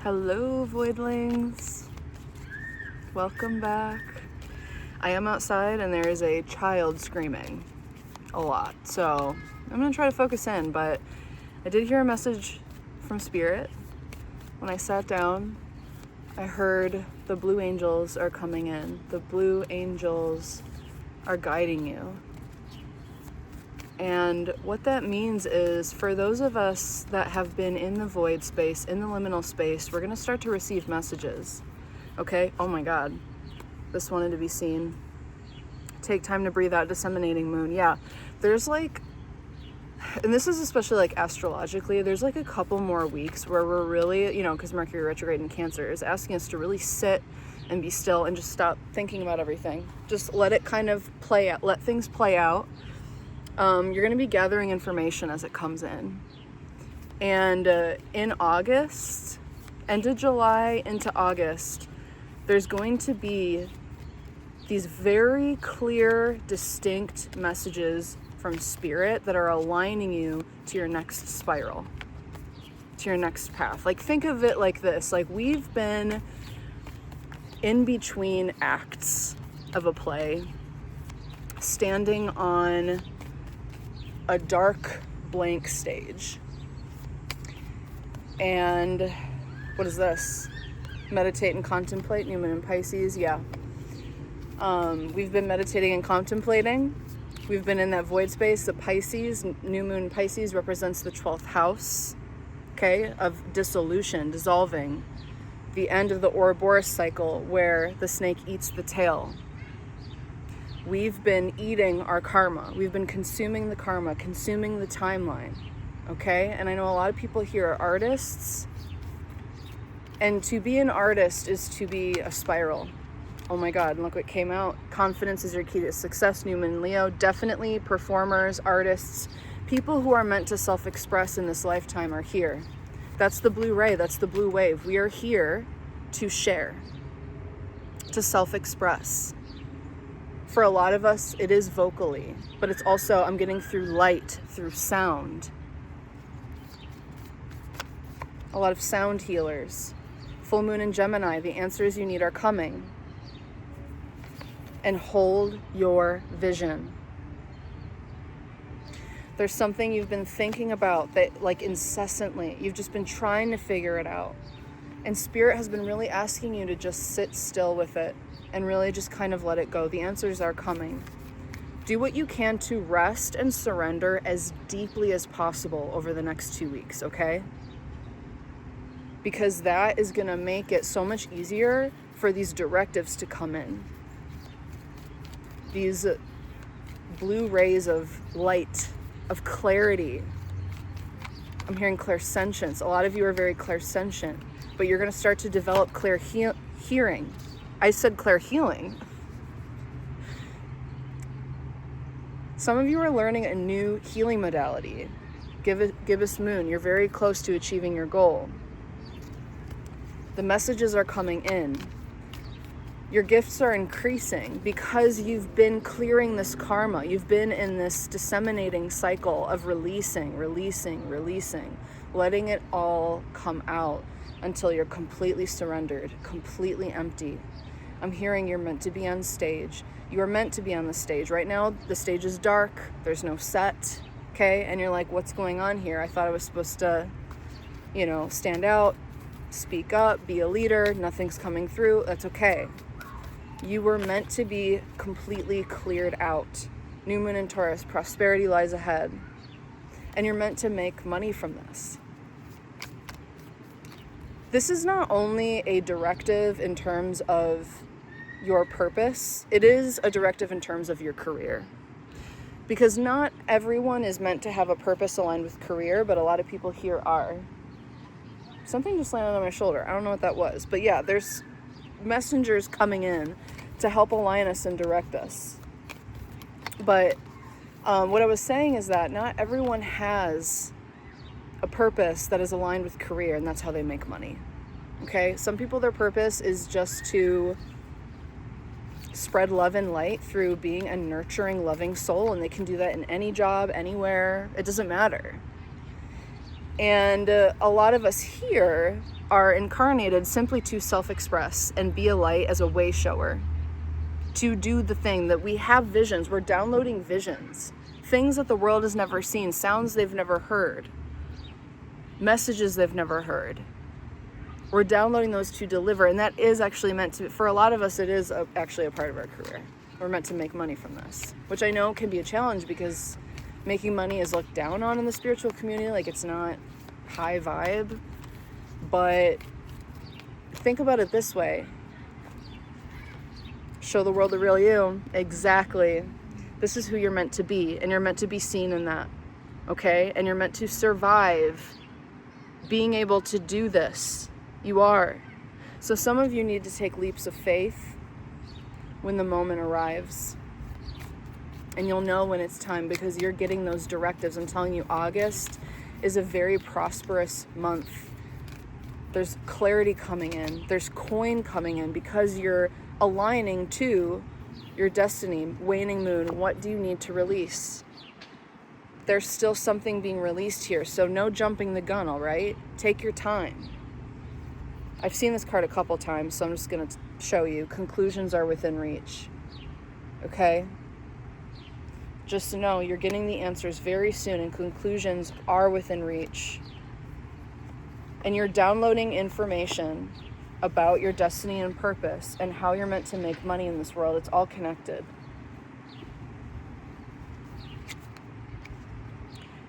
Hello, voidlings. Welcome back. I am outside and there is a child screaming a lot, so I'm gonna try to focus in, but I did hear a message from Spirit. When I sat down, I heard the blue angels are coming in. The blue angels are guiding you. And what that means is, for those of us that have been in the void space, in the liminal space, we're going to start to receive messages. Okay? Oh my God. This wanted to be seen. Take time to breathe out, disseminating moon. Yeah. There's and this is especially astrologically, there's a couple more weeks where we're really, because Mercury retrograde in Cancer is asking us to really sit and be still and just stop thinking about everything. Just let it kind of play out. Let things play out. You're going to be gathering information as it comes in. And in August, end of July into August, there's going to be these very clear, distinct messages from Spirit that are aligning you to your next spiral, to your next path. Think of it like this. We've been in between acts of a play, standing on a dark, blank stage. And what is this? Meditate and contemplate, New Moon in Pisces. Yeah. We've been meditating and contemplating. We've been in that void space. The Pisces, New Moon Pisces, represents the 12th house, okay, of dissolution, dissolving. The end of the Ouroboros cycle, where the snake eats the tail. We've been eating our karma. We've been consuming the karma, consuming the timeline, okay? And I know a lot of people here are artists, and to be an artist is to be a spiral. Oh my God, and look what came out. Confidence is your key to success, New Moon Leo. Definitely performers, artists, people who are meant to self-express in this lifetime are here. That's the blue ray, that's the blue wave. We are here to share, to self-express. For a lot of us, it is vocally, but it's also, I'm getting through light, through sound. A lot of sound healers. Full moon in Gemini, the answers you need are coming. And hold your vision. There's something you've been thinking about that incessantly, you've just been trying to figure it out. And Spirit has been really asking you to just sit still with it and really just kind of let it go. The answers are coming. Do what you can to rest and surrender as deeply as possible over the next 2 weeks, okay? Because that is going to make it so much easier for these directives to come in. These blue rays of light, of clarity. I'm hearing clairsentience. A lot of you are very clairsentient, but you're going to start to develop clear hearing. I said clear healing. Some of you are learning a new healing modality. Gibbous moon, you're very close to achieving your goal. The messages are coming in. Your gifts are increasing because you've been clearing this karma. You've been in this disseminating cycle of releasing, letting it all come out until you're completely surrendered, completely empty. I'm hearing you're meant to be on stage. You are meant to be on the stage. Right now, the stage is dark. There's no set, okay? And you're like, what's going on here? I thought I was supposed to, stand out, speak up, be a leader. Nothing's coming through. That's okay. You were meant to be completely cleared out. New Moon in Taurus, prosperity lies ahead. And you're meant to make money from this. This is not only a directive in terms of your purpose, it is a directive in terms of your career. Because not everyone is meant to have a purpose aligned with career, but a lot of people here are. Something just landed on my shoulder. I don't know what that was. But yeah, there's messengers coming in to help align us and direct us. But what I was saying is that not everyone has a purpose that is aligned with career, and that's how they make money. Okay? Some people, their purpose is just to spread love and light through being a nurturing, loving soul, and they can do that in any job, anywhere. It doesn't matter. And a lot of us here are incarnated simply to self-express and be a light as a way shower, to do the thing that we have visions. We're downloading visions, things that the world has never seen, sounds they've never heard, messages they've never heard. We're downloading those to deliver, and that is actually meant to, for a lot of us, it is actually a part of our career. We're meant to make money from this, which I know can be a challenge because making money is looked down on in the spiritual community, like it's not high vibe. But think about it this way. Show the world the real you. Exactly. This is who you're meant to be, and you're meant to be seen in that, okay? And you're meant to survive being able to do this. You are. So some of you need to take leaps of faith when the moment arrives. And you'll know when it's time because you're getting those directives. I'm telling you, August is a very prosperous month. There's clarity coming in. There's coin coming in because you're aligning to your destiny. Waning moon, what do you need to release? There's still something being released here. So no jumping the gun, all right? Take your time. I've seen this card a couple times, so I'm just going to show you. Conclusions are within reach. Okay? Just to know, you're getting the answers very soon, and conclusions are within reach. And you're downloading information about your destiny and purpose and how you're meant to make money in this world. It's all connected.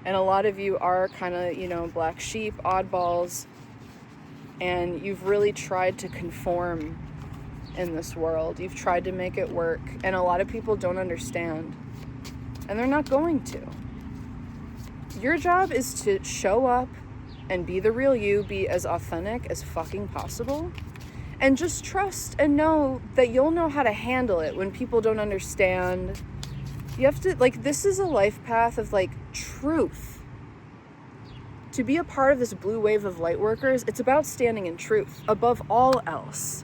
And a lot of you are kind of, black sheep, oddballs, and you've really tried to conform in this world. You've tried to make it work, and a lot of people don't understand, and they're not going to. Your job is to show up and be the real you, be as authentic as fucking possible, and just trust and know that you'll know how to handle it when people don't understand. You have to, this is a life path of, truth. To be a part of this blue wave of light workers, it's about standing in truth above all else.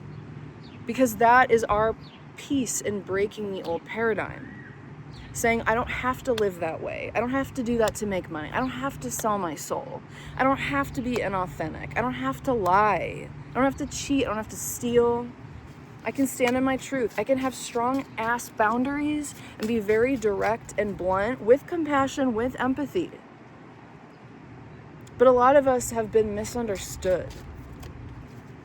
Because that is our piece in breaking the old paradigm. Saying, I don't have to live that way. I don't have to do that to make money. I don't have to sell my soul. I don't have to be inauthentic. I don't have to lie. I don't have to cheat. I don't have to steal. I can stand in my truth. I can have strong ass boundaries and be very direct and blunt with compassion, with empathy. But a lot of us have been misunderstood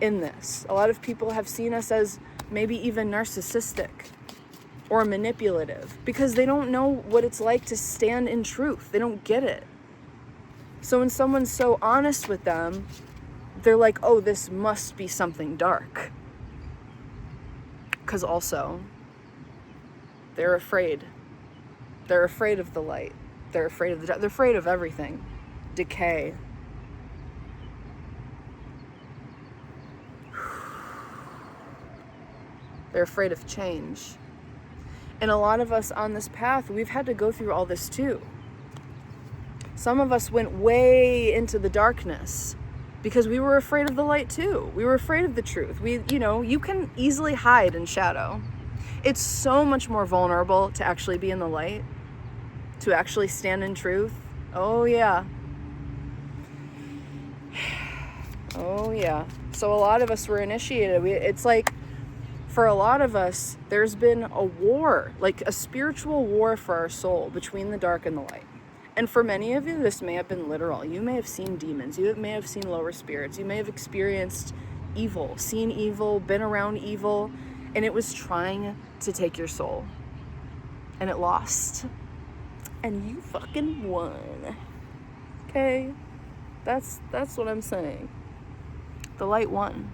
in this. A lot of people have seen us as maybe even narcissistic or manipulative because they don't know what it's like to stand in truth. They don't get it. So when someone's so honest with them, they're like, oh, this must be something dark. Because also, they're afraid. They're afraid of the light. They're afraid of the dark. They're afraid of everything. Decay. They're afraid of change. And a lot of us on this path, we've had to go through all this too. Some of us went way into the darkness because we were afraid of the light too. We were afraid of the truth. You can easily hide in shadow. It's so much more vulnerable to actually be in the light, to actually stand in truth. Oh yeah. Oh yeah. So a lot of us were initiated. It's like, for a lot of us, there's been a war, like a spiritual war for our soul between the dark and the light. And for many of you, this may have been literal. You may have seen demons. You may have seen lower spirits. You may have experienced evil, seen evil, been around evil, and it was trying to take your soul. And it lost. And you fucking won. Okay? That's what I'm saying. The light won.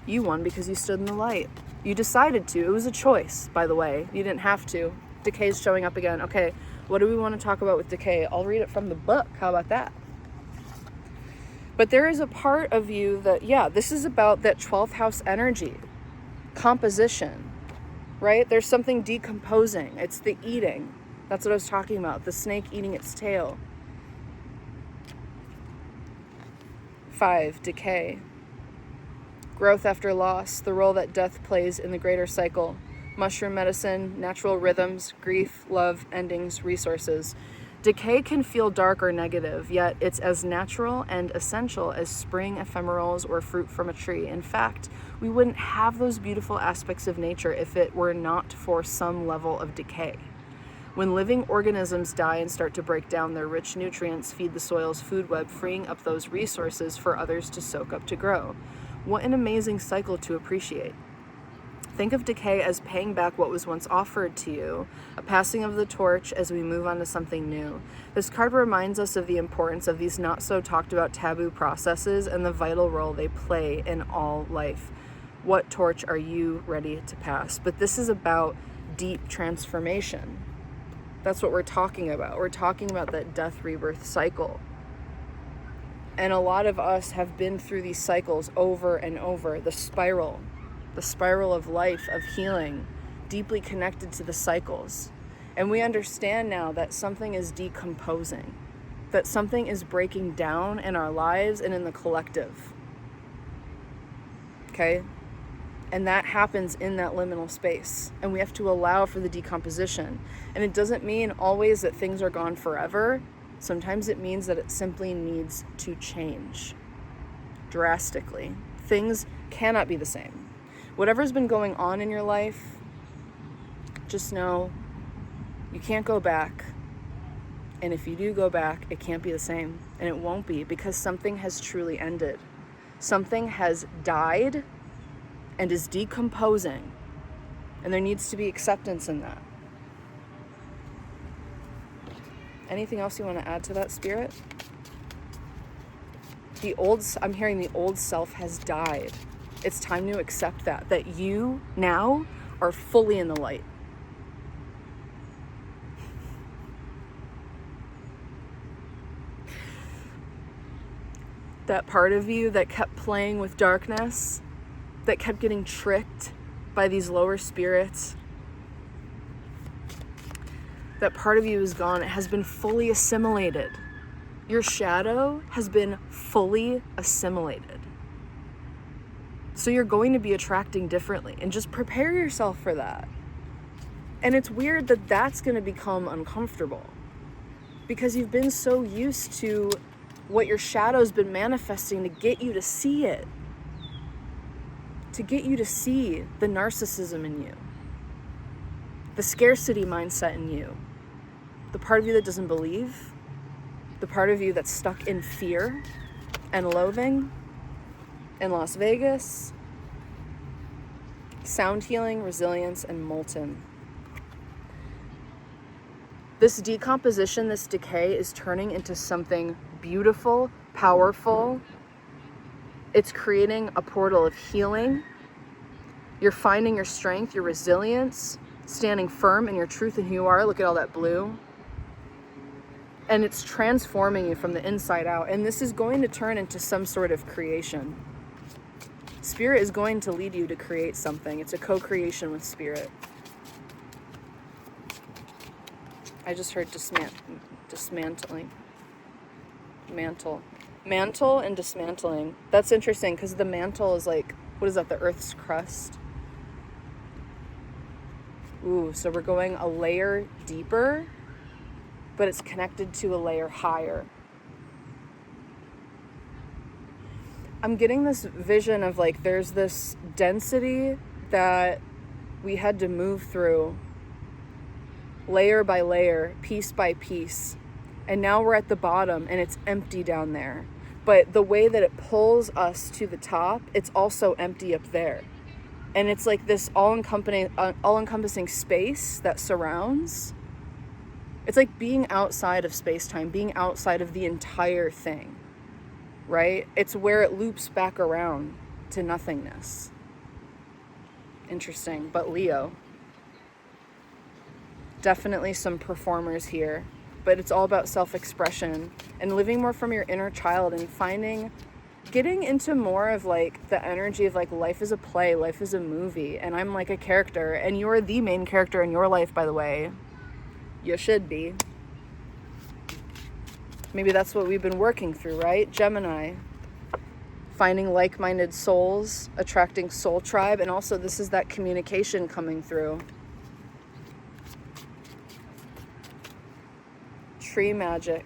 You won because you stood in the light. You decided to. It was a choice, by the way. You didn't have to. Decay's showing up again. Okay, what do we want to talk about with decay? I'll read it from the book. How about that? But there is a part of you that, this is about that 12th house energy. Composition, right? There's something decomposing. It's the eating. That's what I was talking about. The snake eating its tail. 5, decay. Growth after loss, the role that death plays in the greater cycle. mushroom medicine, natural rhythms, grief, love, endings, resources. Decay can feel dark or negative, yet it's as natural and essential as spring ephemerals or fruit from a tree. In fact, we wouldn't have those beautiful aspects of nature if it were not for some level of decay. When living organisms die and start to break down, their rich nutrients feed the soil's food web, freeing up those resources for others to soak up to grow. What an amazing cycle to appreciate. Think of decay as paying back what was once offered to you, a passing of the torch as we move on to something new. This card reminds us of the importance of these not so talked about taboo processes and the vital role they play in all life. What torch are you ready to pass? But this is about deep transformation. That's what we're talking about. We're talking about that death rebirth cycle. And a lot of us have been through these cycles over and over, the spiral of life, of healing, deeply connected to the cycles. And we understand now that something is decomposing, that something is breaking down in our lives and in the collective. Okay? And that happens in that liminal space. And we have to allow for the decomposition. And it doesn't mean always that things are gone forever. Sometimes it means that it simply needs to change drastically. Things cannot be the same. Whatever's been going on in your life, just know you can't go back. And if you do go back, it can't be the same. And it won't be, because something has truly ended. Something has died and is decomposing. And there needs to be acceptance in that. Anything else you want to add to that, Spirit? I'm hearing the old self has died. It's time to accept that you now are fully in the light. That part of you that kept playing with darkness, that kept getting tricked by these lower spirits, that part of you is gone. It has been fully assimilated. Your shadow has been fully assimilated. So you're going to be attracting differently, and just prepare yourself for that. And it's weird that that's going to become uncomfortable, because you've been so used to what your shadow's been manifesting to get you to see it, to get you to see the narcissism in you, the scarcity mindset in you, the part of you that doesn't believe, the part of you that's stuck in fear and loathing. In Las Vegas, sound healing, resilience, and molten. This decomposition, this decay is turning into something beautiful, powerful. It's creating a portal of healing. You're finding your strength, your resilience, standing firm in your truth and who you are. Look at all that blue. And it's transforming you from the inside out. And this is going to turn into some sort of creation. Spirit is going to lead you to create something. It's a co-creation with Spirit. I just heard dismantling. Mantle and dismantling. That's interesting, because the mantle is like, what is that, the Earth's crust? Ooh, so we're going a layer deeper, but it's connected to a layer higher. I'm getting this vision of like, there's this density that we had to move through layer by layer, piece by piece. And now we're at the bottom and it's empty down there. But the way that it pulls us to the top, it's also empty up there. And it's like this all-encompassing space that surrounds. It's like being outside of space-time, being outside of the entire thing. Right? It's where it loops back around to nothingness. Interesting. But Leo. Definitely some performers here. But it's all about self-expression and living more from your inner child and getting into more of like the energy of like life is a play, life is a movie, and I'm like a character, and you're the main character in your life, by the way. You should be. Maybe that's what we've been working through, right? Gemini. finding like-minded souls, attracting soul tribe, and also this is that communication coming through. Tree magic.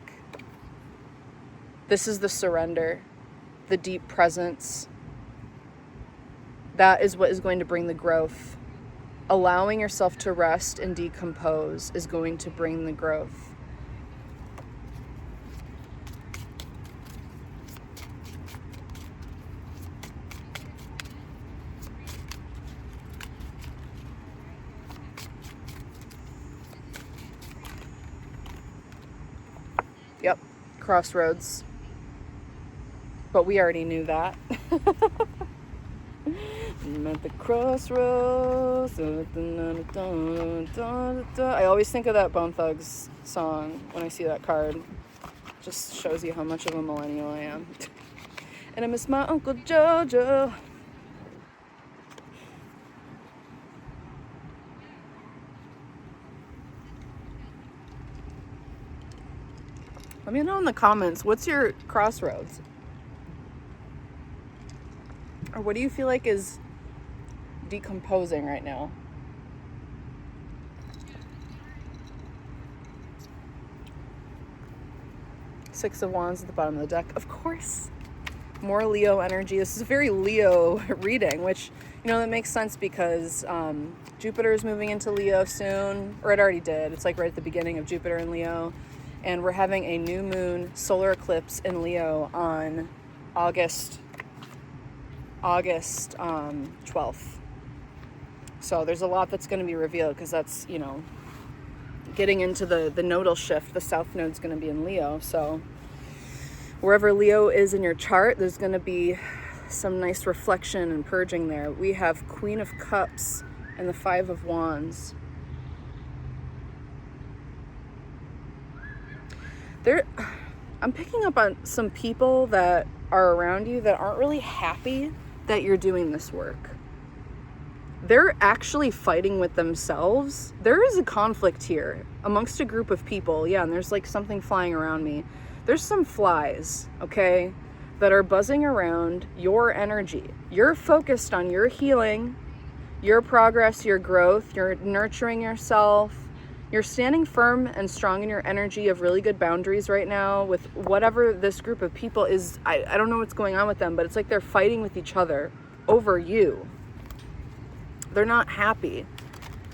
This is the surrender, the deep presence. That is what is going to bring the growth. Allowing yourself to rest and decompose is going to bring the growth. Yep, crossroads. But we already knew that. I'm at the crossroads. I always think of that Bone Thugs song when I see that card. Just shows you how much of a millennial I am. And I miss my Uncle Jojo. Let me know in the comments, what's your crossroads? Or what do you feel like is decomposing right now? Six of Wands at the bottom of the deck. Of course. More Leo energy. This is a very Leo reading, which, you know, that makes sense because Jupiter is moving into Leo soon, or it already did. It's like right at the beginning of Jupiter in Leo. And we're having a new moon solar eclipse in Leo on August 12th. So there's a lot that's going to be revealed because that's, you know, getting into the nodal shift. The south node's going to be in Leo. So wherever Leo is in your chart, there's going to be some nice reflection and purging there. We have Queen of Cups and the Five of Wands. I'm picking up on some people that are around you that aren't really happy that you're doing this work. They're actually fighting with themselves. There is a conflict here amongst a group of people. Yeah, and there's like something flying around me. There's some flies, okay, that are buzzing around your energy. You're focused on your healing, your progress, your growth. You're nurturing yourself. You're standing firm and strong in your energy of really good boundaries right now with whatever this group of people is. I don't know what's going on with them, but it's like they're fighting with each other over you. They're not happy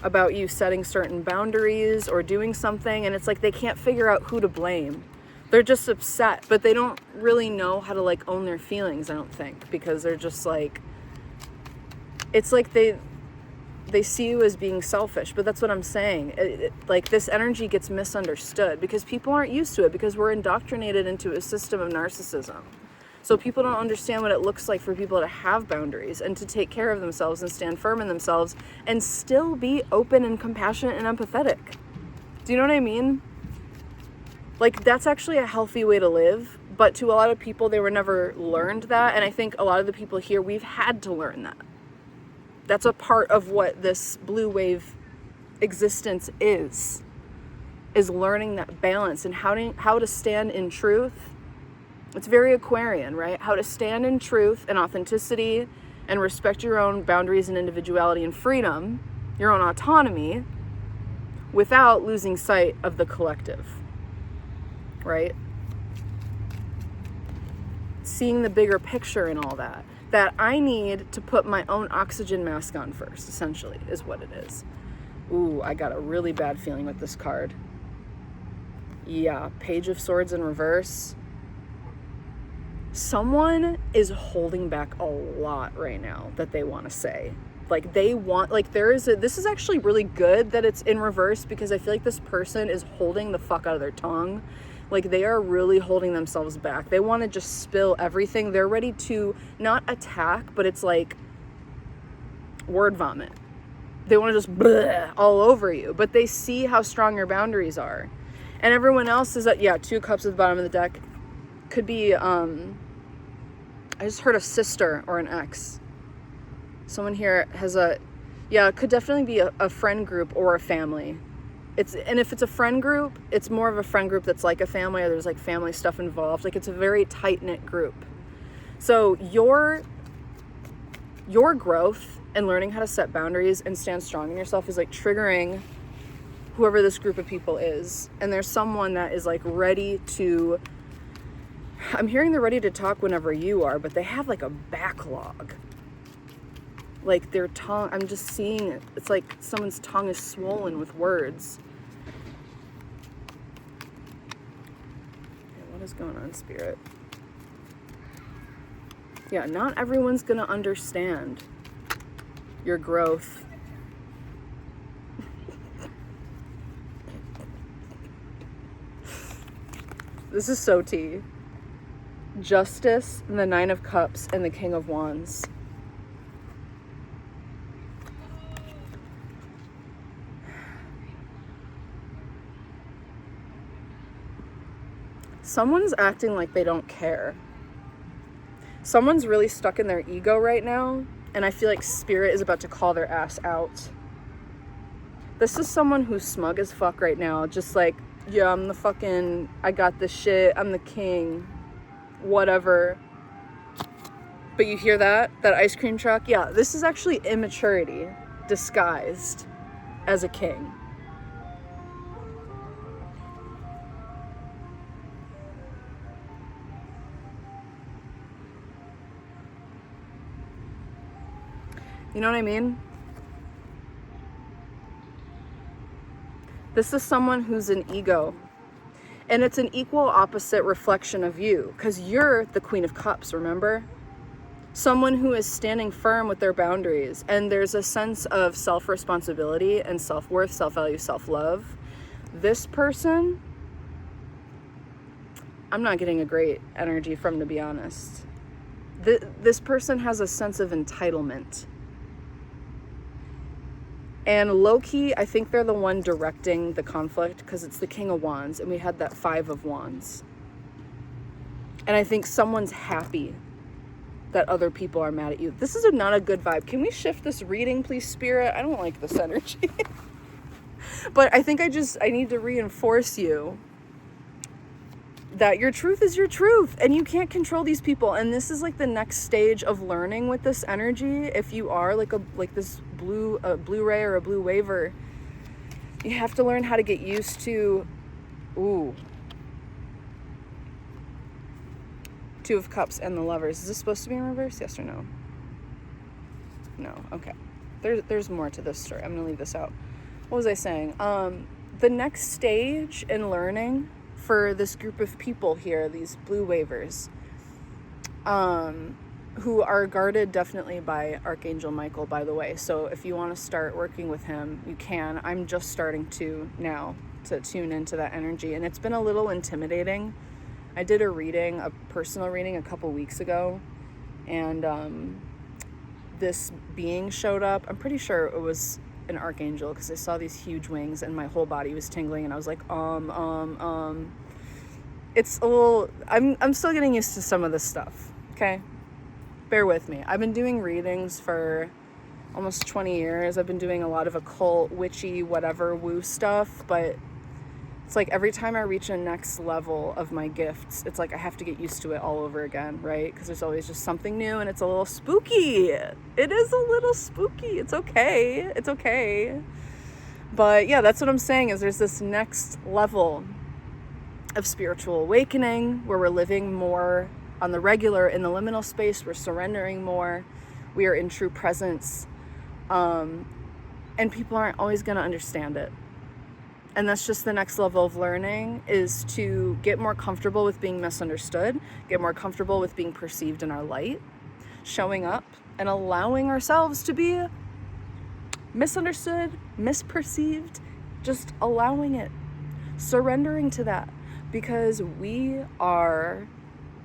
about you setting certain boundaries or doing something, and it's like they can't figure out who to blame. They're just upset, but they don't really know how to like own their feelings, I don't think, because they're just like, it's like they see you as being selfish, but that's what I'm saying. Like this energy gets misunderstood because people aren't used to it, because we're indoctrinated into a system of narcissism. So people don't understand what it looks like for people to have boundaries and to take care of themselves and stand firm in themselves and still be open and compassionate and empathetic. Do you know what I mean? Like that's actually a healthy way to live, but to a lot of people, they were never learned that. And I think a lot of the people here, we've had to learn that. That's a part of what this blue wave existence is learning that balance and how to stand in truth. It's very Aquarian, right? How to stand in truth and authenticity and respect your own boundaries and individuality and freedom, your own autonomy, without losing sight of the collective, right? Seeing the bigger picture in all that. That I need to put my own oxygen mask on first, essentially, is what it is. Ooh, I got a really bad feeling with this card. Yeah, Page of Swords in reverse. Someone is holding back a lot right now that they want to say. Like they want, like this is actually really good that it's in reverse, because I feel like this person is holding the fuck out of their tongue. Like they are really holding themselves back. They want to just spill everything. They're ready to not attack, but it's like word vomit. They want to just bleh all over you, but they see how strong your boundaries are. And everyone else is at, yeah, 2 cups at the bottom of the deck. Could be, I just heard a sister or an ex. Someone here has it could definitely be a friend group or a family. And if it's a friend group, it's more of a friend group that's like a family, or there's like family stuff involved. Like it's a very tight-knit group. So your growth and learning how to set boundaries and stand strong in yourself is like triggering whoever this group of people is. And there's someone that is like ready to, I'm hearing they're ready to talk whenever you are, but they have like a backlog. Like their tongue, I'm just seeing it. It's like someone's tongue is swollen with words. Okay, what is going on, Spirit? Yeah, not everyone's gonna understand your growth. This is so tea. Justice, and the Nine of Cups, and the King of Wands. Someone's acting like they don't care. Someone's really stuck in their ego right now, and I feel like Spirit is about to call their ass out. This is someone who's smug as fuck right now, just like, yeah, I'm the fucking, I got this shit, I'm the king, whatever. But you hear that ice cream truck? Yeah, this is actually immaturity disguised as a king. You know what I mean? This is someone who's an ego. And it's an equal opposite reflection of you, because you're the Queen of Cups, remember? Someone who is standing firm with their boundaries, and there's a sense of self-responsibility and self-worth, self-value, self-love. This person, I'm not getting a great energy from, to be honest. This person has a sense of entitlement. And low-key, I think they're the one directing the conflict, because it's the King of Wands, and we had that Five of Wands. And I think someone's happy that other people are mad at you. This is not a good vibe. Can we shift this reading, please, Spirit? I don't like this energy. But I think I need to reinforce you that your truth is your truth, and you can't control these people. And this is like the next stage of learning with this energy. If you are like this Blu-ray or a blue waver, you have to learn how to get used to, Two of Cups and the Lovers. Is this supposed to be in reverse? Yes or no? No. Okay. There's more to this story. I'm gonna leave this out. What was I saying? The next stage in learning for this group of people here, these blue wavers, who are guarded definitely by Archangel Michael, by the way. So if you want to start working with him, you can. I'm just starting to now to tune into that energy, and it's been a little intimidating. I did a personal reading a couple weeks ago, and this being showed up. I'm pretty sure it was an archangel, because I saw these huge wings and my whole body was tingling, and I was like, it's a little, I'm still getting used to some of this stuff, okay? Bear with me. I've been doing readings for almost 20 years. I've been doing a lot of occult, witchy, whatever, woo stuff, but it's like every time I reach a next level of my gifts, it's like I have to get used to it all over again, right? Because there's always just something new, and it's a little spooky. It is a little spooky. It's okay. It's okay. But yeah, that's what I'm saying, is there's this next level of spiritual awakening where we're living more on the regular in the liminal space. We're surrendering more. We are in true presence. And people aren't always going to understand it. And that's just the next level of learning, is to get more comfortable with being misunderstood, get more comfortable with being perceived in our light, showing up and allowing ourselves to be misunderstood, misperceived, just allowing it, surrendering to that, because we are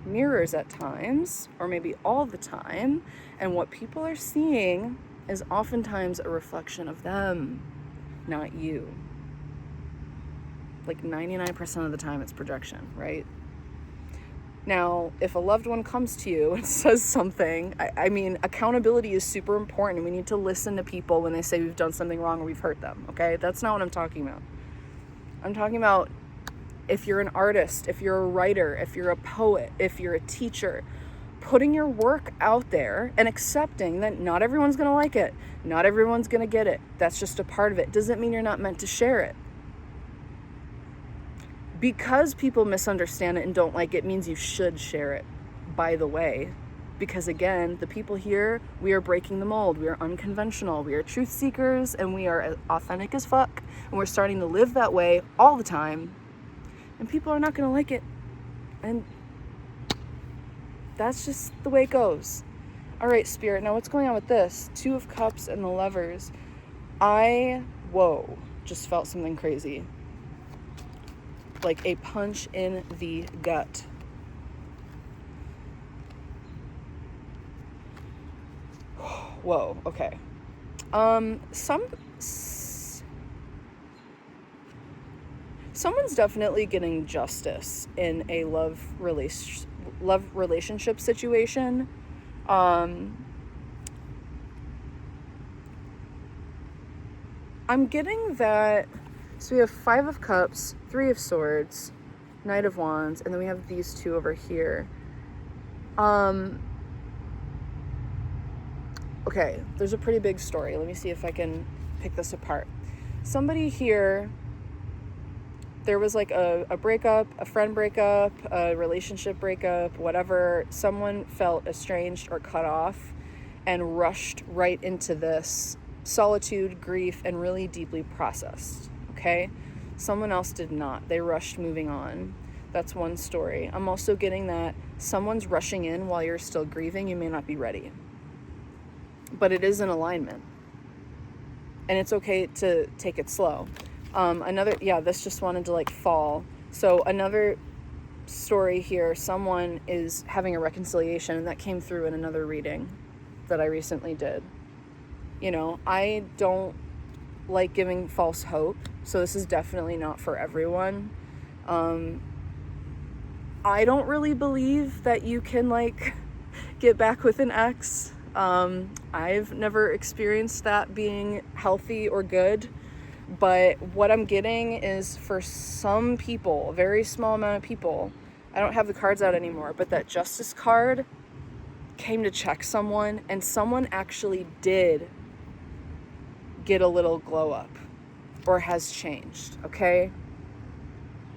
mirrors at times, or maybe all the time, and what people are seeing is oftentimes a reflection of them, not you. Like 99% of the time it's projection, right? Now, if a loved one comes to you and says something, I mean, accountability is super important, and we need to listen to people when they say we've done something wrong or we've hurt them, okay? That's not what I'm talking about. I'm talking about if you're an artist, if you're a writer, if you're a poet, if you're a teacher, putting your work out there and accepting that not everyone's going to like it. Not everyone's going to get it. That's just a part of it. Doesn't mean you're not meant to share it. Because people misunderstand it and don't like it means you should share it, by the way. Because again, the people here, we are breaking the mold. We are unconventional. We are truth seekers, and we are authentic as fuck. And we're starting to live that way all the time. And people are not going to like it. And that's just the way it goes. All right, Spirit. Now what's going on with this? 2 of Cups and the Lovers. Just felt something crazy. Like a punch in the gut. Whoa, okay. Someone's definitely getting justice in a love relationship situation. I'm getting that. So we have 5 of Cups, 3 of Swords, Knight of Wands, and then we have these 2 over here. Okay, there's a pretty big story. Let me see if I can pick this apart. Somebody here, there was like a breakup, a friend breakup, a relationship breakup, whatever. Someone felt estranged or cut off and rushed right into this solitude, grief, and really deeply processed. Okay? Someone else did not. They rushed moving on. That's one story. I'm also getting that someone's rushing in while you're still grieving. You may not be ready. But it is in alignment. And it's okay to take it slow. This just wanted to like fall. So another story here, someone is having a reconciliation, and that came through in another reading that I recently did. You know, I don't like giving false hope. So this is definitely not for everyone. I don't really believe that you can like get back with an ex. I've never experienced that being healthy or good, but what I'm getting is for some people, a very small amount of people, I don't have the cards out anymore, but that Justice card came to check someone, and someone actually did get a little glow up or has changed, okay?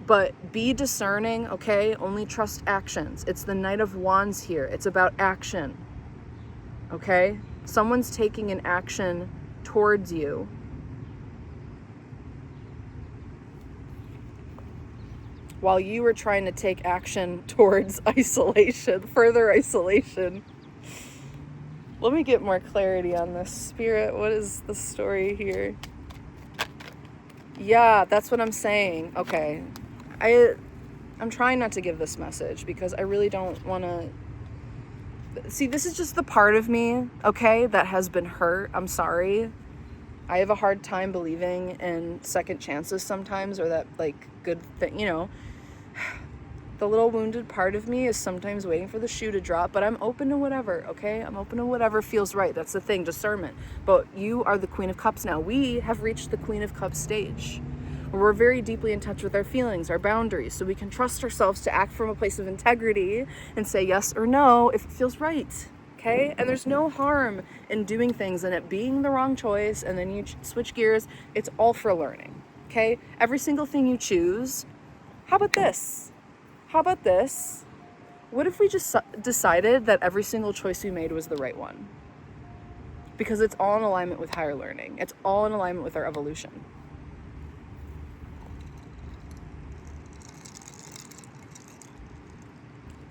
But be discerning, okay? Only trust actions. It's the Knight of Wands here. It's about action, okay? Someone's taking an action towards you. While you were trying to take action towards isolation, further isolation. Let me get more clarity on this. Spirit, what is the story here? Yeah, that's what I'm saying. Okay. I'm trying not to give this message because I really don't want to... See, this is just the part of me, okay, that has been hurt. I'm sorry. I have a hard time believing in second chances sometimes, or that, like, good thing, you know. The little wounded part of me is sometimes waiting for the shoe to drop, but I'm open to whatever, okay? I'm open to whatever feels right. That's the thing, discernment. But you are the Queen of Cups now. We have reached the Queen of Cups stage, where we're very deeply in touch with our feelings, our boundaries, so we can trust ourselves to act from a place of integrity and say yes or no if it feels right, okay? And there's no harm in doing things and it being the wrong choice, and then you switch gears. It's all for learning, okay? Every single thing you choose. How about this? How about this? What if we just decided that every single choice we made was the right one? Because it's all in alignment with higher learning. It's all in alignment with our evolution.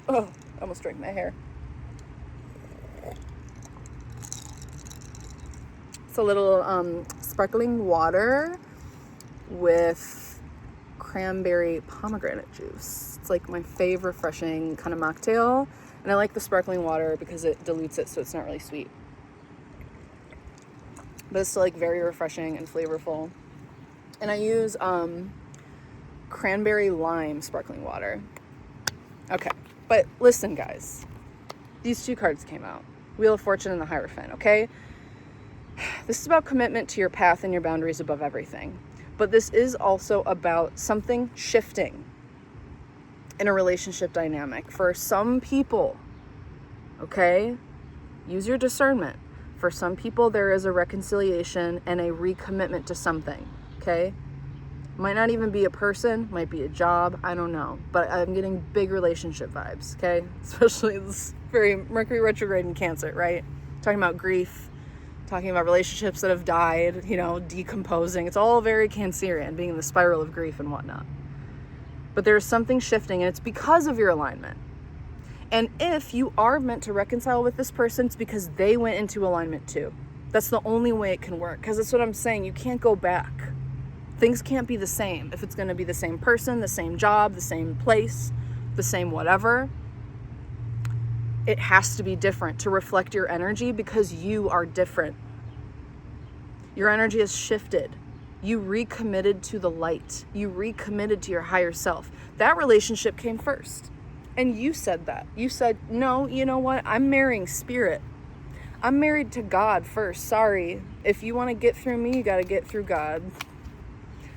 Oh, I almost drank my hair. It's a little sparkling water with cranberry pomegranate juice. It's like my favorite refreshing kind of mocktail. And I like the sparkling water because it dilutes it so it's not really sweet. But it's still like very refreshing and flavorful. And I use cranberry lime sparkling water. Okay. But listen, guys. These 2 cards came out. Wheel of Fortune and the Hierophant, okay? This is about commitment to your path and your boundaries above everything. But this is also about something shifting in a relationship dynamic. For some people, okay? Use your discernment. For some people, there is a reconciliation and a recommitment to something, okay? Might not even be a person, might be a job, I don't know. But I'm getting big relationship vibes, okay? Especially this very Mercury retrograde in Cancer, right? Talking about grief, talking about relationships that have died, decomposing. It's all very Cancerian, being in the spiral of grief and whatnot. But there's something shifting, and it's because of your alignment. And if you are meant to reconcile with this person, it's because they went into alignment too. That's the only way it can work. Because that's what I'm saying. You can't go back. Things can't be the same. If it's going to be the same person, the same job, the same place, the same whatever, it has to be different to reflect your energy, because you are different. Your energy has shifted. You recommitted to the light. You recommitted to your higher self. That relationship came first. And you said that. You said, no, you know what? I'm marrying spirit. I'm married to God first. Sorry. If you want to get through me, you got to get through God.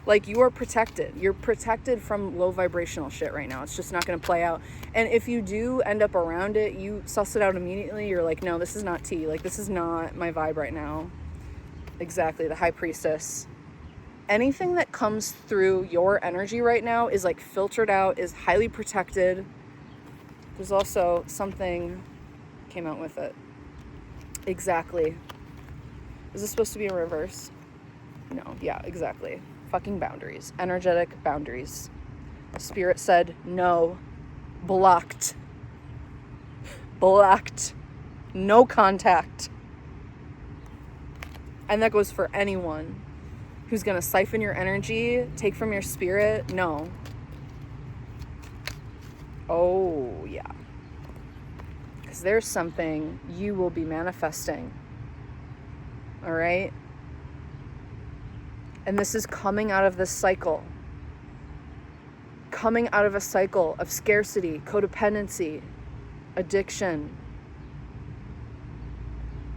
Like, you are protected. You're protected from low vibrational shit right now. It's just not going to play out. And if you do end up around it, you suss it out immediately. You're like, no, this is not tea. Like, this is not my vibe right now. Exactly. The High Priestess. Anything that comes through your energy right now is like filtered out, is highly protected. There's also something came out with it. Exactly. Is this supposed to be in reverse? No. Yeah, exactly. Fucking boundaries. Energetic boundaries. Spirit said no. Blocked. Blocked. No contact. And that goes for anyone who's going to siphon your energy, take from your spirit. No. Oh, yeah. Because there's something you will be manifesting. All right? And this is coming out of this cycle. Coming out of a cycle of scarcity, codependency, addiction,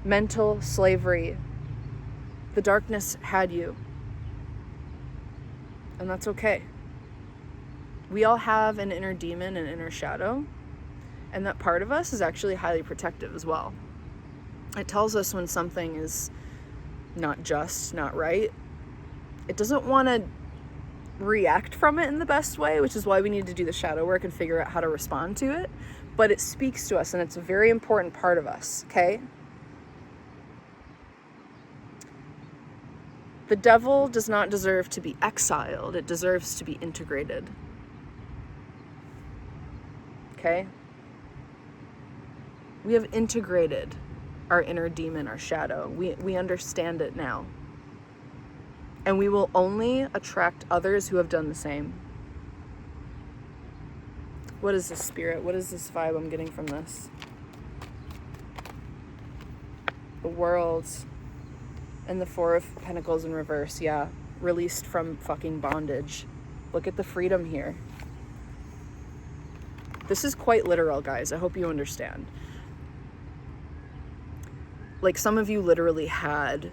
mental slavery. The darkness had you. And that's okay. We all have an inner demon and inner shadow, and that part of us is actually highly protective as well. It tells us when something is not just, not right. It doesn't want to react from it in the best way, which is why we need to do the shadow work and figure out how to respond to it. But it speaks to us, and it's a very important part of us, okay? The devil does not deserve to be exiled. It deserves to be integrated. Okay? We have integrated our inner demon, our shadow. We understand it now. And we will only attract others who have done the same. What is this, spirit? What is this vibe I'm getting from this? The World and the Four of Pentacles in reverse. Yeah. Released from fucking bondage. Look at the freedom here. This is quite literal, guys. I hope you understand. Like, some of you literally had,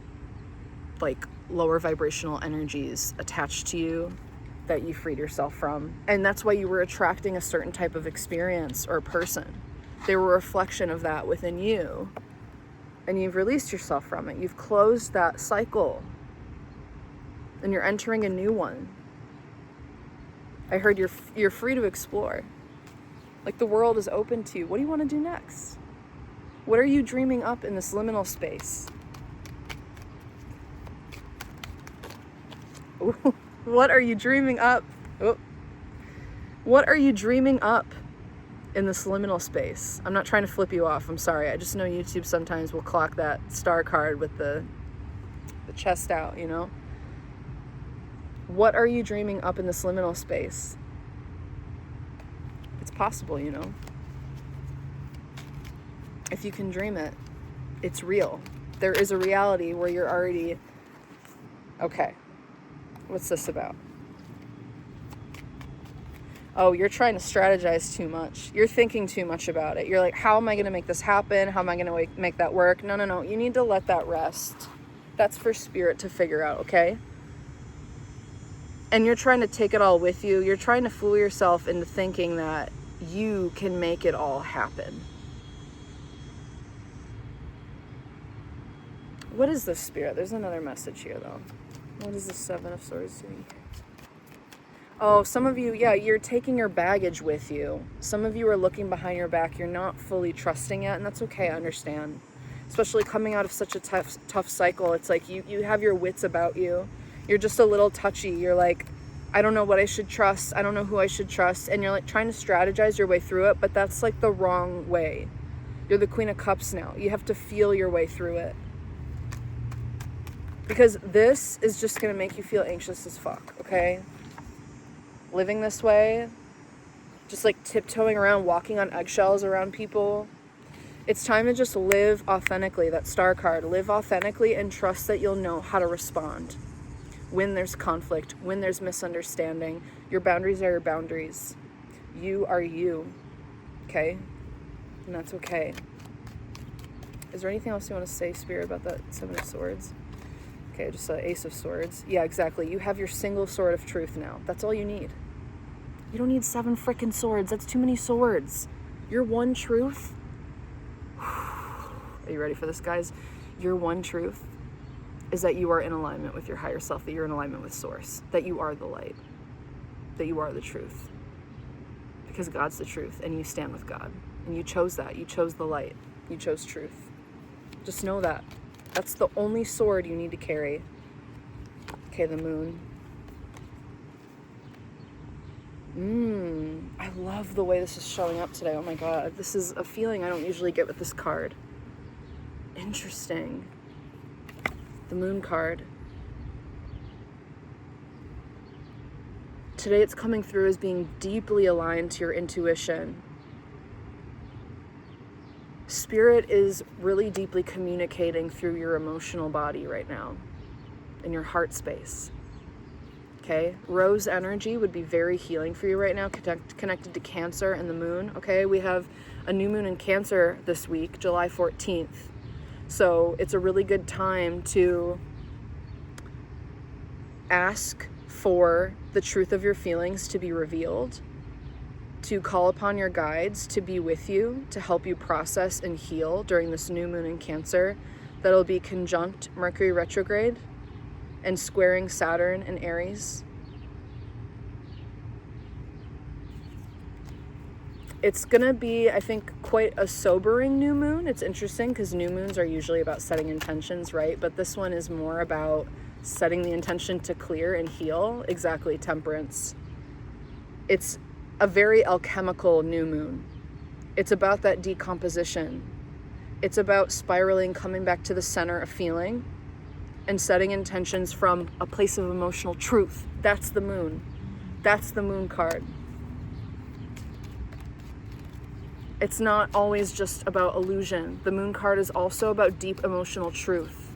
like, lower vibrational energies attached to you that you freed yourself from. And that's why you were attracting a certain type of experience or person. They were a reflection of that within you. And you've released yourself from it. You've closed that cycle. And you're entering a new one. I heard you're free to explore. Like, the world is open to you. What do you want to do next? What are you dreaming up in this liminal space? Ooh, what are you dreaming up? Oh. What are you dreaming up in this liminal space? I'm not trying to flip you off. I'm sorry. I just know YouTube sometimes will clock that star card with the chest out, you know? What are you dreaming up in this liminal space? It's possible, you know? If you can dream it, it's real. There is a reality where you're already... Okay. What's this about? Oh, you're trying to strategize too much. You're thinking too much about it. You're like, how am I going to make this happen? How am I going to make that work? No. You need to let that rest. That's for spirit to figure out, okay? And you're trying to take it all with you. You're trying to fool yourself into thinking that you can make it all happen. What is this, Spirit? There's another message here, though. What is the Seven of Swords doing? Oh, some of you, yeah, you're taking your baggage with you. Some of you are looking behind your back. You're not fully trusting yet, and that's okay, I understand. Especially coming out of such a tough cycle. It's like you have your wits about you. You're just a little touchy. You're like, I don't know what I should trust. I don't know who I should trust. And you're like trying to strategize your way through it, but that's like the wrong way. You're the Queen of Cups now. You have to feel your way through it. Because this is just going to make you feel anxious as fuck, okay? Living this way, just like tiptoeing around, walking on eggshells around people. It's time to just live authentically. That Star card, live authentically and trust that you'll know how to respond when there's conflict, when there's misunderstanding. Your boundaries are your boundaries. You are you, okay? And that's okay. Is there anything else you want to say, Spirit, about that Seven of Swords? Okay, just an Ace of Swords. Yeah, exactly. You have your single sword of truth now. That's all you need. You don't need 7 freaking swords. That's too many swords. Your one truth. Are you ready for this, guys? Your one truth is that you are in alignment with your higher self, that you're in alignment with Source, that you are the light, that you are the truth. Because God's the truth, and you stand with God. And you chose that. You chose the light. You chose truth. Just know that. That's the only sword you need to carry. Okay, the Moon. I love the way this is showing up today. Oh my God. This is a feeling I don't usually get with this card. Interesting. The Moon card. Today it's coming through as being deeply aligned to your intuition. Spirit is really deeply communicating through your emotional body right now, in your heart space. Okay? Rose energy would be very healing for you right now, connected to Cancer and the Moon. Okay? We have a new moon in Cancer this week, July 14th. So it's a really good time to ask for the truth of your feelings to be revealed, to call upon your guides to be with you, to help you process and heal during this new moon in Cancer that'll be conjunct Mercury retrograde and squaring Saturn and Aries. It's gonna be, I think, quite a sobering new moon. It's interesting because new moons are usually about setting intentions, right? But this one is more about setting the intention to clear and heal. Exactly, Temperance. It's a very alchemical new moon. It's about that decomposition. It's about spiraling, coming back to the center of feeling and setting intentions from a place of emotional truth. That's the Moon. That's the Moon card. It's not always just about illusion. The Moon card is also about deep emotional truth.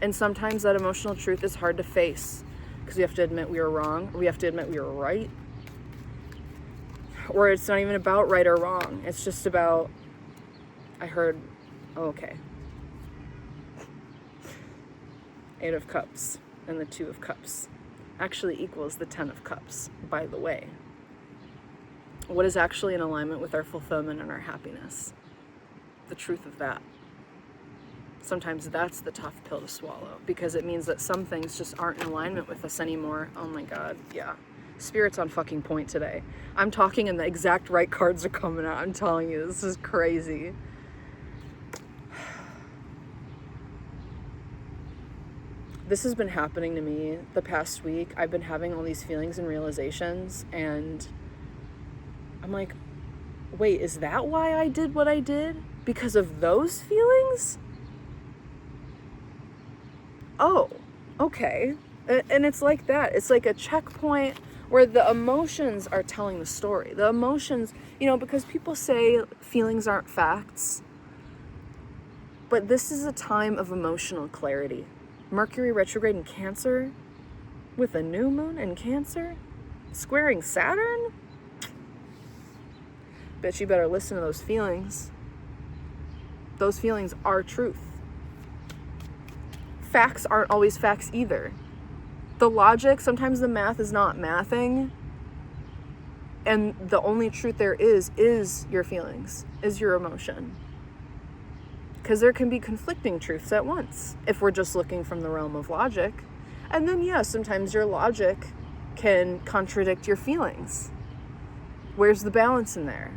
And sometimes that emotional truth is hard to face because we have to admit we were wrong, or we have to admit we were right. Or it's not even about right or wrong. It's just about, I heard, oh, okay. 8 of Cups and the 2 of Cups actually equals the 10 of Cups, by the way. What is actually in alignment with our fulfillment and our happiness? The truth of that. Sometimes that's the tough pill to swallow because it means that some things just aren't in alignment with us anymore. Oh my God, yeah. Spirit's on fucking point today. I'm talking and the exact right cards are coming out. I'm telling you, this is crazy. This has been happening to me the past week. I've been having all these feelings and realizations, and I'm like, wait, is that why I did what I did? Because of those feelings? Oh, okay. And it's like that. It's like a checkpoint where the emotions are telling the story. The emotions, because people say feelings aren't facts, but this is a time of emotional clarity. Mercury retrograde in Cancer with a new moon in Cancer squaring Saturn? Bet you better listen to those feelings. Those feelings are truth. Facts aren't always facts either. The logic, sometimes the math is not mathing. And the only truth there is your feelings, is your emotion. Because there can be conflicting truths at once if we're just looking from the realm of logic. And then, yeah, sometimes your logic can contradict your feelings. Where's the balance in there?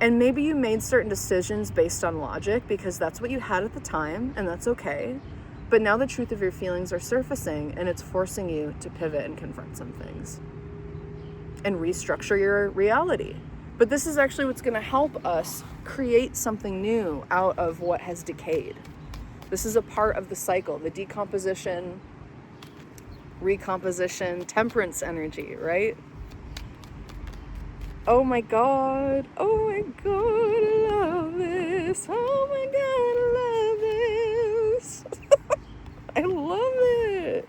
And maybe you made certain decisions based on logic because that's what you had at the time, and that's okay. But now the truth of your feelings are surfacing, and it's forcing you to pivot and confront some things and restructure your reality. But this is actually what's going to help us create something new out of what has decayed. This is a part of the cycle, the decomposition, recomposition, temperance energy, right? Oh my God, I love this. Oh my God, I love this. I love it.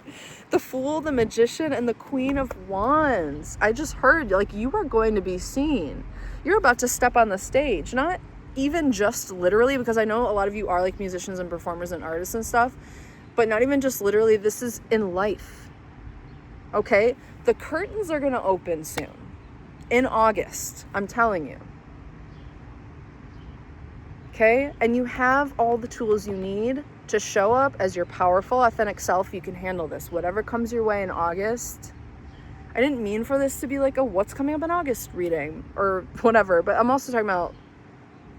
The Fool, the Magician, and the Queen of Wands. I just heard, like, you are going to be seen. You're about to step on the stage, not even just literally, because I know a lot of you are like musicians and performers and artists and stuff, but not even just literally, this is in life. Okay? The curtains are going to open soon. In August, I'm telling you. Okay? And you have all the tools you need to show up as your powerful, authentic self. You can handle this. Whatever comes your way in August. I didn't mean for this to be like a what's coming up in August reading or whatever, but I'm also talking about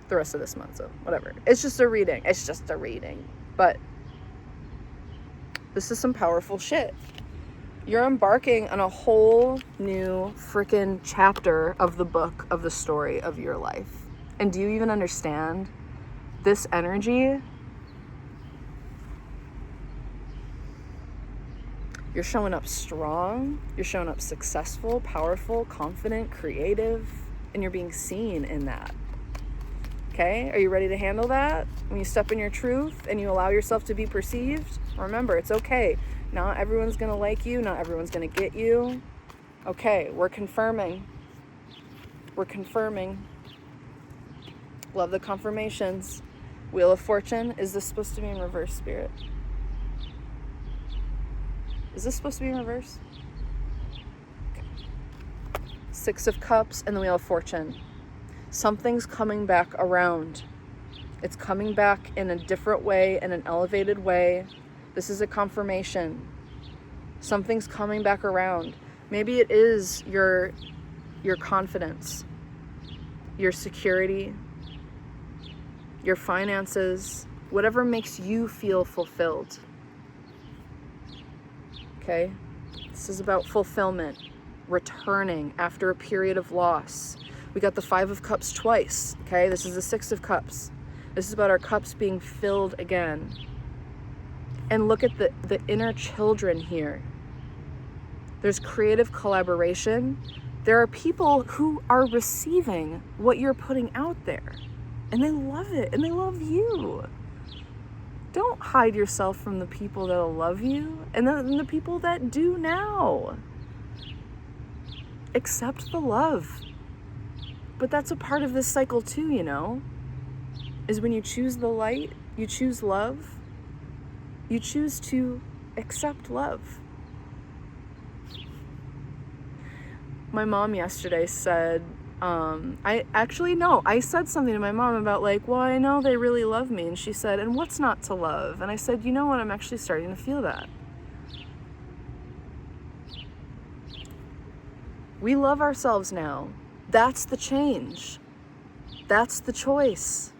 the rest of this month, so whatever. It's just a reading. But this is some powerful shit. You're embarking on a whole new freaking chapter of the book of the story of your life. And do you even understand this energy? You're showing up strong, you're showing up successful, powerful, confident, creative, and you're being seen in that. Okay? Are you ready to handle that? When you step in your truth and you allow yourself to be perceived, remember, it's okay. Not everyone's going to like you. Not everyone's going to get you. Okay, we're confirming. Love the confirmations. Wheel of Fortune. Is this supposed to be in reverse, Spirit? Is this supposed to be in reverse? Okay. Six of Cups and the Wheel of Fortune. Something's coming back around. It's coming back in a different way, in an elevated way. This is a confirmation. Something's coming back around. Maybe it is your confidence, your security, your finances, whatever makes you feel fulfilled. Okay? This is about fulfillment, returning after a period of loss. We got the Five of Cups twice, okay? This is the Six of Cups. This is about our cups being filled again. And look at the inner children here. There's creative collaboration. There are people who are receiving what you're putting out there. And they love it, and they love you. Don't hide yourself from the people that'll love you, and the people that do now. Accept the love. But that's a part of this cycle too, you know, is when you choose the light, you choose love, you choose to accept love. My mom yesterday said, I said something to my mom about like, well, I know they really love me. And she said, and what's not to love? And I said, you know what? I'm actually starting to feel that. We love ourselves now. That's the change. That's the choice.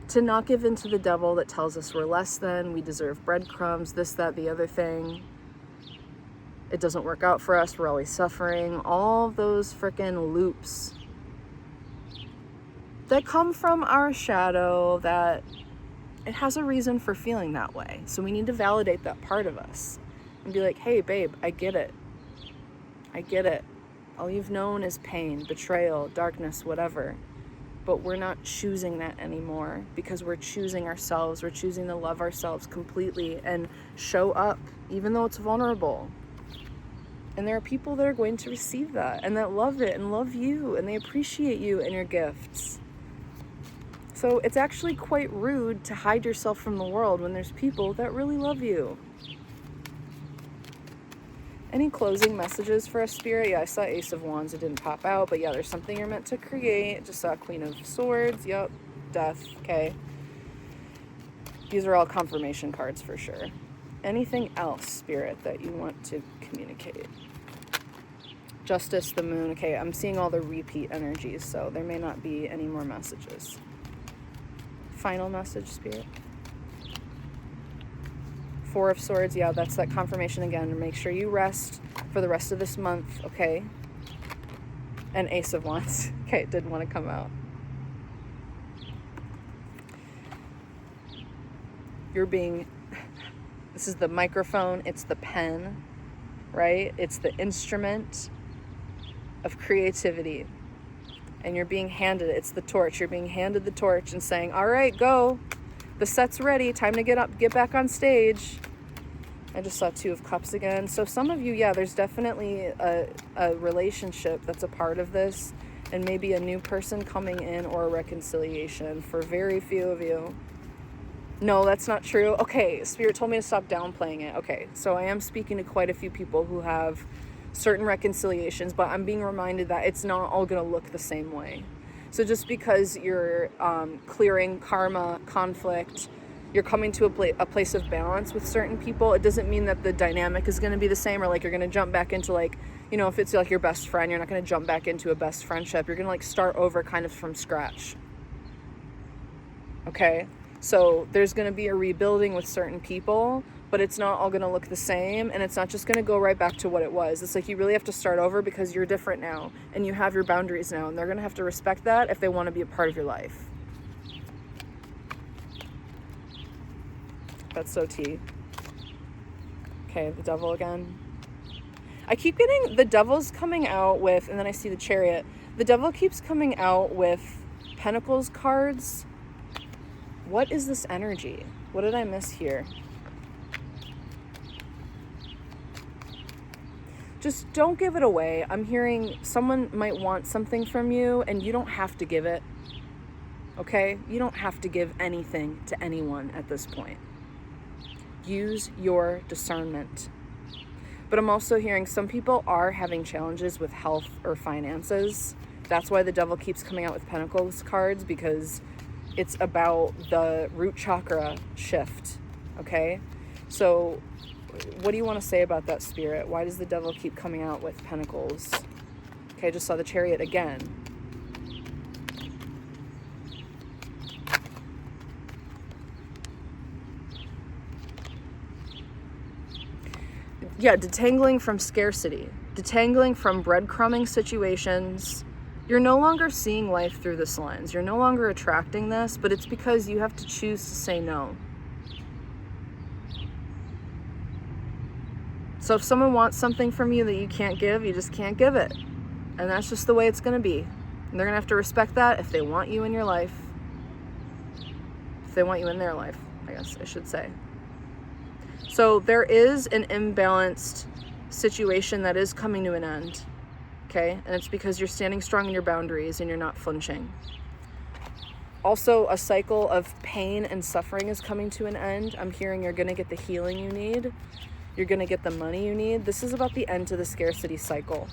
To not give in to the devil that tells us we're less than, we deserve breadcrumbs, this, that, the other thing. It doesn't work out for us, we're always suffering. All those frickin' loops that come from our shadow, that it has a reason for feeling that way. So we need to validate that part of us and be like, hey, babe, I get it. I get it. All you've known is pain, betrayal, darkness, whatever. But we're not choosing that anymore because we're choosing ourselves. We're choosing to love ourselves completely and show up, even though it's vulnerable. And there are people that are going to receive that and that love it and love you and they appreciate you and your gifts. So it's actually quite rude to hide yourself from the world when there's people that really love you. Any closing messages for a Spirit? Yeah, I saw Ace of Wands. It didn't pop out, but yeah, there's something you're meant to create. Just saw Queen of Swords. Yep. death, okay? These are all confirmation cards for sure. Anything else, Spirit, that you want to communicate? Justice, the moon. Okay, I'm seeing all the repeat energies, so there may not be any more messages. Final message, Spirit. Four of Swords. Yeah, that's that confirmation again. Make sure you rest for the rest of this month, okay? And Ace of Wands. Okay, it did want to come out. This is the microphone, it's the pen, right? It's the instrument of creativity. And you're being handed it. It's the torch. You're being handed the torch and saying, all right, go. The set's ready. Time to get back on stage. I just saw Two of Cups again. So some of you, yeah, there's definitely a relationship that's a part of this, and maybe a new person coming in or a reconciliation for very few of you. No, that's not true. Okay, Spirit told me to stop downplaying it. Okay, so I am speaking to quite a few people who have certain reconciliations, but I'm being reminded that it's not all going to look the same way. So just because you're clearing karma, conflict, you're coming to a place of balance with certain people, it doesn't mean that the dynamic is going to be the same, or like you're going to jump back into like, you know, if it's like your best friend, you're not going to jump back into a best friendship. You're going to like start over kind of from scratch. Okay? So there's going to be a rebuilding with certain people, but it's not all going to look the same, and it's not just going to go right back to what it was. It's like you really have to start over because you're different now, and you have your boundaries now, and they're going to have to respect that if they want to be a part of your life. That's so tea. Okay, the Devil again. I keep getting the Devil's coming out with, and then I see the Chariot. The Devil keeps coming out with Pentacles cards. What is this energy? What did I miss here? Just don't give it away. I'm hearing someone might want something from you and you don't have to give it. Okay? You don't have to give anything to anyone at this point. Use your discernment. But I'm also hearing some people are having challenges with health or finances. That's why the Devil keeps coming out with Pentacles cards, because it's about the root chakra shift, okay? So what do you want to say about that, Spirit? Why does the Devil keep coming out with Pentacles? Okay, I just saw the Chariot again. Yeah, detangling from scarcity, detangling from breadcrumbing situations. You're no longer seeing life through this lens. You're no longer attracting this, but it's because you have to choose to say no. So if someone wants something from you that you can't give, you just can't give it. And that's just the way it's going to be. And they're going to have to respect that if they want you in your life. If they want you in their life, I guess I should say. So there is an imbalanced situation that is coming to an end. Okay, and it's because you're standing strong in your boundaries and you're not flinching. Also, a cycle of pain and suffering is coming to an end. I'm hearing you're going to get the healing you need. You're going to get the money you need. This is about the end to the scarcity cycle.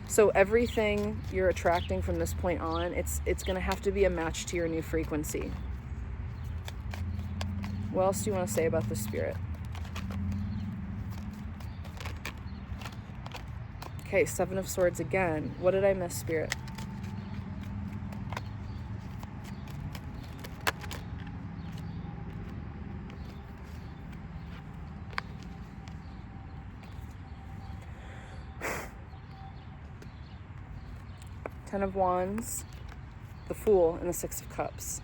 So everything you're attracting from this point on, it's going to have to be a match to your new frequency. What else do you want to say about this, Spirit? Okay, Seven of Swords again. What did I miss, Spirit? Ten of Wands, the Fool, and the Six of Cups.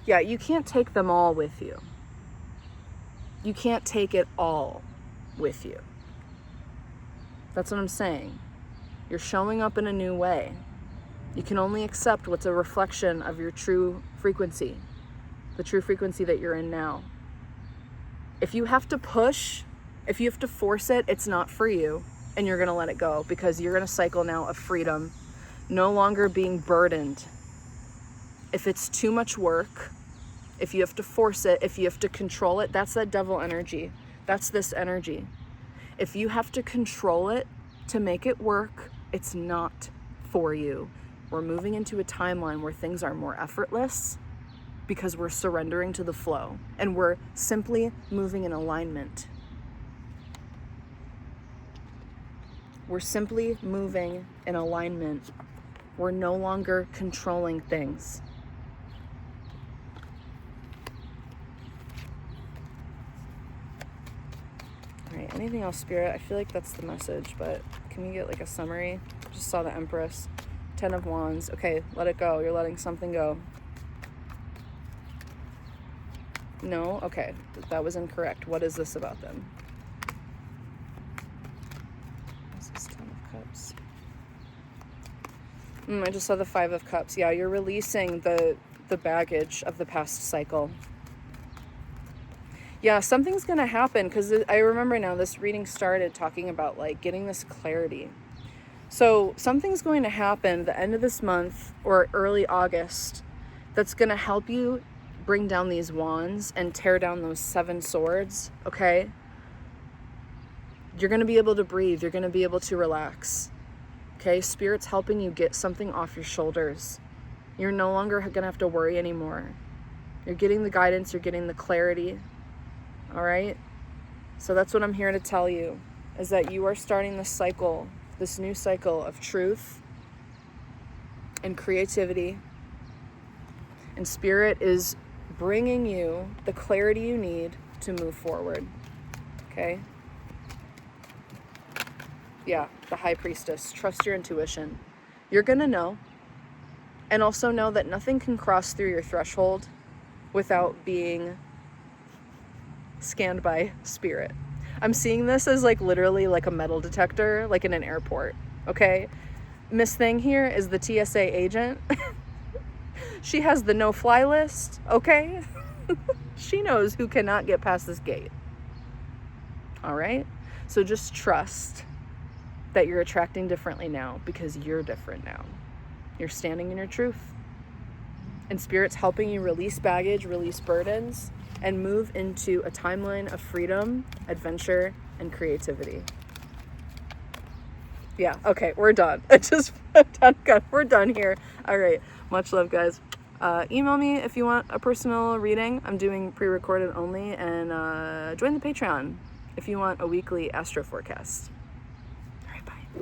Yeah, you can't take them all with you. You can't take it all with you. That's what I'm saying. You're showing up in a new way. You can only accept what's a reflection of your true frequency, the true frequency that you're in now. If you have to push, if you have to force it, it's not for you, and you're going to let it go, because you're in a cycle now of freedom, no longer being burdened. If it's too much work, if you have to force it, if you have to control it, that's that Devil energy. That's this energy. If you have to control it to make it work, it's not for you. We're moving into a timeline where things are more effortless because we're surrendering to the flow and we're simply moving in alignment. We're simply moving in alignment. We're no longer controlling things. All right, anything else, Spirit? I feel like that's the message, but can we get like a summary? Just saw the Empress. 10 of Wands. Okay, let it go. You're letting something go. No? Okay, that was incorrect. What is this about them? What's this 10 of Cups? I just saw the 5 of Cups. Yeah, you're releasing the baggage of the past cycle. Yeah, something's going to happen because I remember now this reading started talking about like getting this clarity. So something's going to happen the end of this month or early August that's going to help you bring down these wands and tear down those 7 swords, okay? You're going to be able to breathe. You're going to be able to relax, okay? Spirit's helping you get something off your shoulders. You're no longer going to have to worry anymore. You're getting the guidance. You're getting the clarity, all right? So that's what I'm here to tell you, is that you are starting this cycle, this new cycle of truth and creativity. And Spirit is bringing you the clarity you need to move forward, okay? Yeah, the High Priestess. Trust your intuition. You're gonna know. And also know that nothing can cross through your threshold without being scanned by Spirit. I'm seeing this as like literally like a metal detector, like in an airport, okay? Miss Thing here is the TSA agent. She has the no-fly list, okay? She knows who cannot get past this gate. All right? So just trust that you're attracting differently now because you're different now. You're standing in your truth. And Spirit's helping you release baggage, release burdens, and move into a timeline of freedom, adventure, and creativity. Yeah, okay, we're done. We're done here. All right, much love, guys. Email me if you want a personal reading. I'm doing pre-recorded only, and join the Patreon if you want a weekly astro forecast.